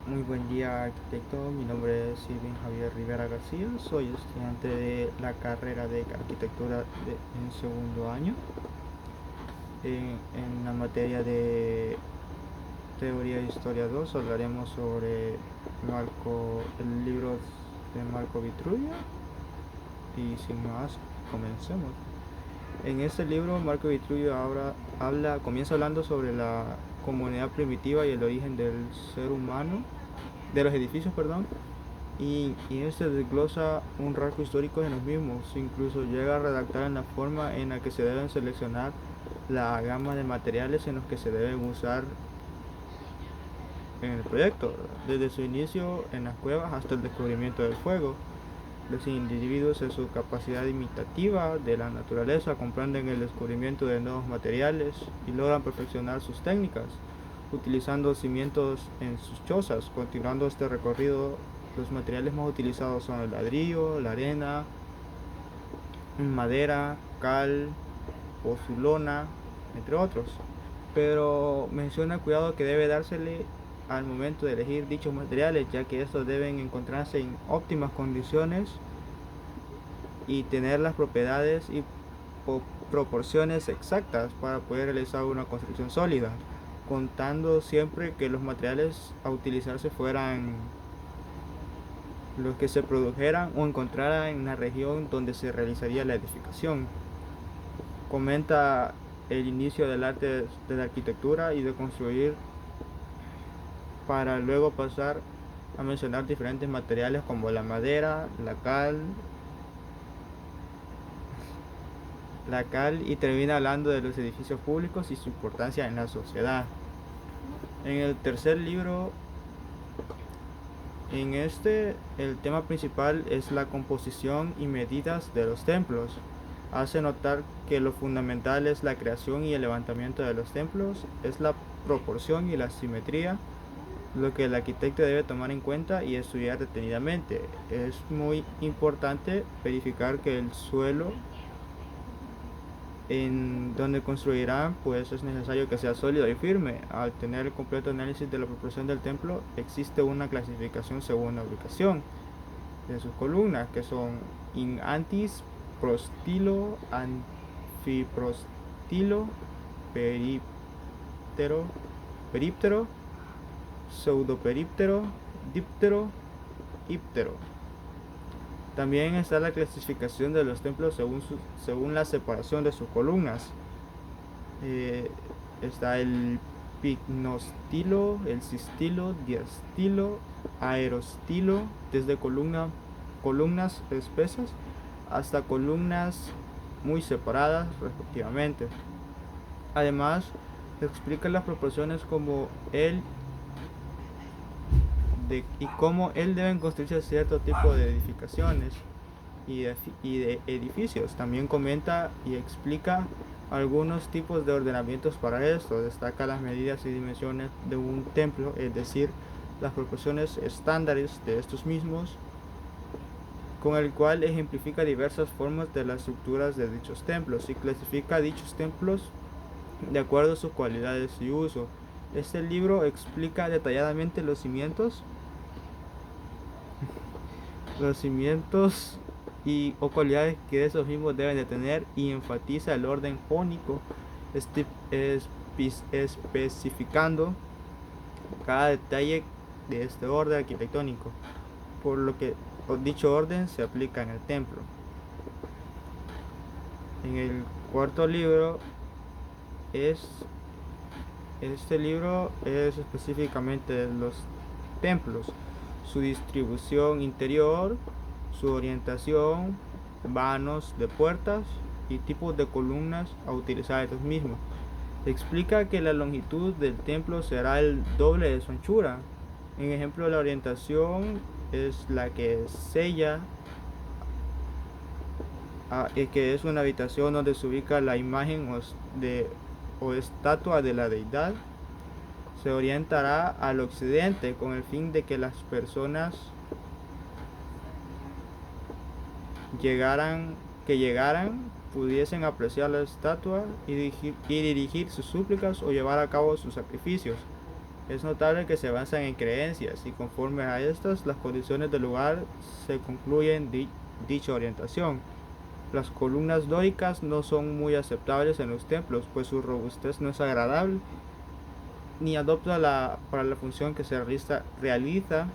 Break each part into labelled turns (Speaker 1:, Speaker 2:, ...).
Speaker 1: Muy buen día, arquitecto. Mi nombre es Irving Javier Rivera García. Soy estudiante de la carrera de arquitectura en segundo año. En la materia de teoría de historia 2 hablaremos sobre el libro de Marco Vitruvio. Y sin más, comencemos. En este libro, Marco Vitruvio comienza hablando sobre la comunidad primitiva y el origen del ser humano, de los edificios, perdón, y este desglosa un rasgo histórico de los mismos, incluso llega a redactar en la forma en la que se deben seleccionar la gama de materiales en los que se deben usar en el proyecto, desde su inicio en las cuevas hasta el descubrimiento del fuego. Los individuos en su capacidad imitativa de la naturaleza comprenden el descubrimiento de nuevos materiales y logran perfeccionar sus técnicas, utilizando cimientos en sus chozas. Continuando este recorrido, los materiales más utilizados son el ladrillo, la arena, madera, cal, pozulona, entre otros. Pero menciona el cuidado que debe dársele al momento de elegir dichos materiales, ya que estos deben encontrarse en óptimas condiciones y tener las propiedades y proporciones exactas para poder realizar una construcción sólida, contando siempre que los materiales a utilizarse fueran los que se produjeran o encontraran en la región donde se realizaría la edificación. Comenta el inicio del arte de la arquitectura y de construir, para luego pasar a mencionar diferentes materiales como la madera, la cal, y termina hablando de los edificios públicos y su importancia en la sociedad. En el tercer libro, el tema principal es la composición y medidas de los templos. Hace notar que lo fundamental es la creación y el levantamiento de los templos, es la proporción y la simetría, lo que el arquitecto debe tomar en cuenta y estudiar detenidamente. Es muy importante verificar que el suelo en donde construirán, pues es necesario que sea sólido y firme. Al tener el completo análisis de la proporción del templo, existe una clasificación según la ubicación de sus columnas, que son in antis, prostilo, anfiprostilo, períptero, períptero, pseudoperíptero, díptero, íptero. También está la clasificación de los templos según la separación de sus columnas. Está el picnostilo, el sistilo, diastilo, aerostilo, desde columnas espesas hasta columnas muy separadas respectivamente. Además, explica las proporciones y cómo él deben construirse cierto tipo de edificaciones y de edificios. También comenta y explica algunos tipos de ordenamientos para esto. Destaca las medidas y dimensiones de un templo, es decir, las proporciones estándares de estos mismos, con el cual ejemplifica diversas formas de las estructuras de dichos templos y clasifica dichos templos de acuerdo a sus cualidades y uso. Este libro explica detalladamente los cimientos o cualidades que esos mismos deben de tener, y enfatiza el orden jónico, especificando cada detalle de este orden arquitectónico, por lo que dicho orden se aplica en el templo. En el cuarto libro este libro es específicamente de los templos, su distribución interior, su orientación, vanos de puertas y tipos de columnas a utilizar estos mismos. Explica que la longitud del templo será el doble de su anchura. En ejemplo, la orientación es la que sella, que es una habitación donde se ubica la imagen o estatua de la deidad. Se orientará al occidente con el fin de que las personas que llegaran pudiesen apreciar la estatua y dirigir sus súplicas o llevar a cabo sus sacrificios. Es notable que se basan en creencias y conforme a estas las condiciones del lugar se concluyen dicha orientación. Las columnas dóricas no son muy aceptables en los templos, pues su robustez no es agradable ni adopta para la función que se realiza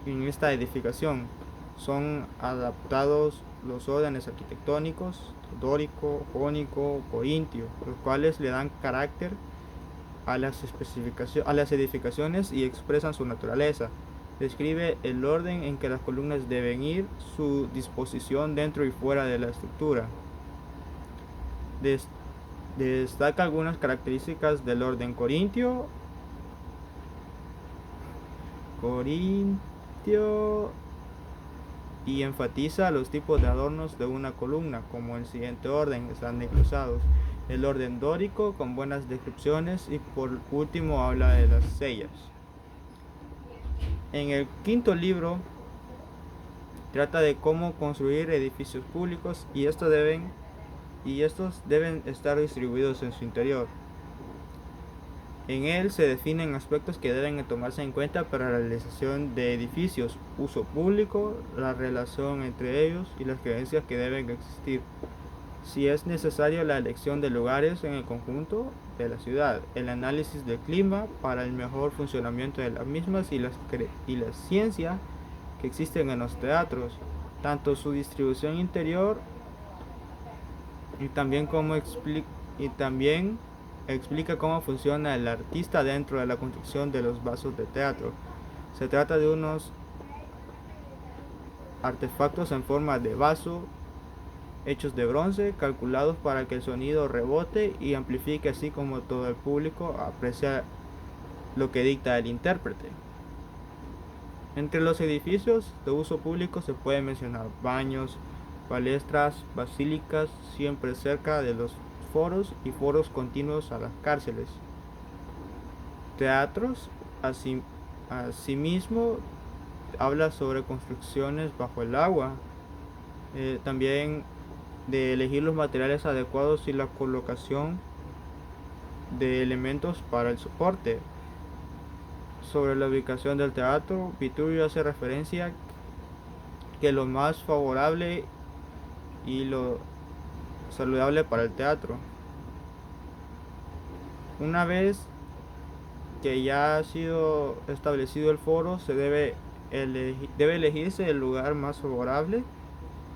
Speaker 1: en esta edificación. Son adaptados los órdenes arquitectónicos dórico, jónico, corintio, los cuales le dan carácter a las edificaciones y expresan su naturaleza. Describe el orden en que las columnas deben ir, su disposición dentro y fuera de la estructura. Destaca algunas características del orden corintio y enfatiza los tipos de adornos de una columna, como el siguiente orden: están desglosados. El orden dórico, con buenas descripciones, y por último habla de las sellas. En el quinto libro trata de cómo construir edificios públicos y estos deben estar distribuidos en su interior. En él se definen aspectos que deben tomarse en cuenta para la realización de edificios: uso público, la relación entre ellos y las creencias que deben existir. Si es necesario, la elección de lugares en el conjunto de la ciudad, el análisis del clima para el mejor funcionamiento de las mismas y la ciencia que existen en los teatros, tanto su distribución interior y también explica cómo funciona el artista dentro de la construcción de los vasos de teatro. Se trata de unos artefactos en forma de vaso hechos de bronce, calculados para que el sonido rebote y amplifique, así como todo el público aprecia lo que dicta el intérprete. Entre los edificios de uso público se pueden mencionar baños, palestras, basílicas, siempre cerca de los foros y foros continuos a las cárceles. Teatros, asimismo, habla sobre construcciones bajo el agua. También de elegir los materiales adecuados y la colocación de elementos para el soporte. Sobre la ubicación del teatro, Vitruvio hace referencia que lo más favorable y lo saludable para el teatro. Una vez que ya ha sido establecido el foro, debe elegirse el lugar más favorable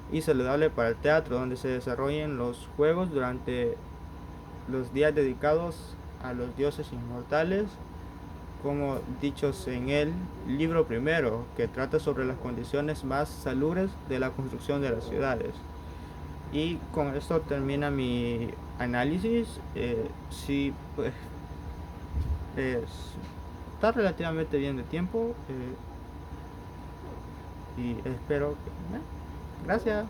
Speaker 1: y saludable para el teatro, donde se desarrollen los juegos durante los días dedicados a los dioses inmortales, como dichos en el libro primero, que trata sobre las condiciones más salubres de la construcción de las ciudades. Y con esto termina mi análisis. Sí, pues está relativamente bien de tiempo, y espero que... Gracias.